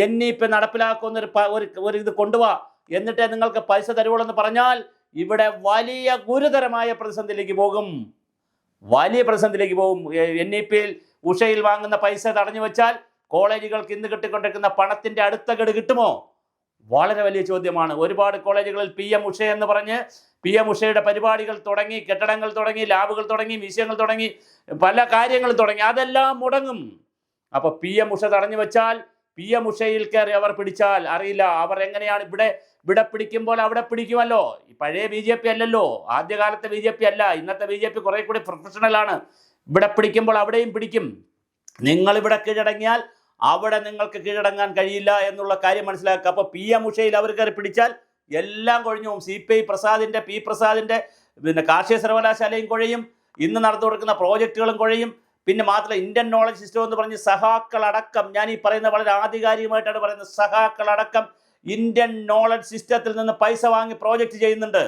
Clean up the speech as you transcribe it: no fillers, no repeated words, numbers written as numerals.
NEP നടപ്പിലാക്കുന്ന ഒരു ഇത് കൊണ്ടുപോവാ, എന്നിട്ടേ നിങ്ങൾക്ക് പൈസ തരുവുള്ളൂ എന്ന് പറഞ്ഞാൽ ഇവിടെ വലിയ ഗുരുതരമായ പ്രതിസന്ധിയിലേക്ക് പോകും. NEP-യിൽ ഉഷയിൽ വാങ്ങുന്ന പൈസ തടഞ്ഞു വെച്ചാൽ കോളേജുകൾക്ക് ഇന്ന് കിട്ടിക്കൊണ്ടിരിക്കുന്ന പണത്തിന്റെ അടുത്ത ഗഡു കിട്ടുമോ? വളരെ വലിയ ചോദ്യമാണ്. ഒരുപാട് കോളേജുകളിൽ PM ഉഷ എന്ന് പറഞ്ഞ് PM ഉഷയുടെ പരിപാടികൾ തുടങ്ങി, കെട്ടിടങ്ങൾ തുടങ്ങി, ലാബുകൾ തുടങ്ങി, മ്യൂസിയങ്ങൾ തുടങ്ങി, പല കാര്യങ്ങളും തുടങ്ങി, അതെല്ലാം മുടങ്ങും. അപ്പൊ PM ഉഷ തടഞ്ഞു വെച്ചാൽ, PM ഉഷയിൽ കയറി അവർ പിടിച്ചാൽ അറിയില്ല അവർ എങ്ങനെയാണ്. ഇവിടെ പിടിക്കുമ്പോൾ അവിടെ പിടിക്കുമല്ലോ. പഴയ BJP അല്ലല്ലോ, ആദ്യകാലത്തെ BJP അല്ല. ഇന്നത്തെ BJP കുറെ കൂടി പ്രൊഫഷണലാണ്. ഇവിടെ പിടിക്കുമ്പോൾ അവിടെയും പിടിക്കും. നിങ്ങൾ ഇവിടെ കീഴടങ്ങിയാൽ അവിടെ നിങ്ങൾക്ക് കീഴടങ്ങാൻ കഴിയില്ല എന്നുള്ള കാര്യം മനസ്സിലാക്കുക. അപ്പോൾ PM ഉഷയിൽ അവർ കയറി പിടിച്ചാൽ എല്ലാം കൊഴിഞ്ഞു പോകും. CPI പ്രസാദിന്റെ P പ്രസാദിന്റെ കാർഷിക സർവകലാശാലയും കുഴയും, ഇന്ന് നടന്നു കൊടുക്കുന്ന പ്രോജക്റ്റുകളും കുഴയും. പിന്നെ മാത്രമല്ല ഇന്ത്യൻ നോളജ് സിസ്റ്റം എന്ന് പറഞ്ഞ് സഹാക്കളടക്കം, ഞാൻ ഈ പറയുന്ന വളരെ ആധികാരികമായിട്ടാണ് പറയുന്നത്, സഹാക്കളടക്കം ഇന്ത്യൻ നോളജ് സിസ്റ്റത്തിൽ നിന്ന് പൈസ വാങ്ങി പ്രോജക്റ്റ് ചെയ്യുന്നുണ്ട്.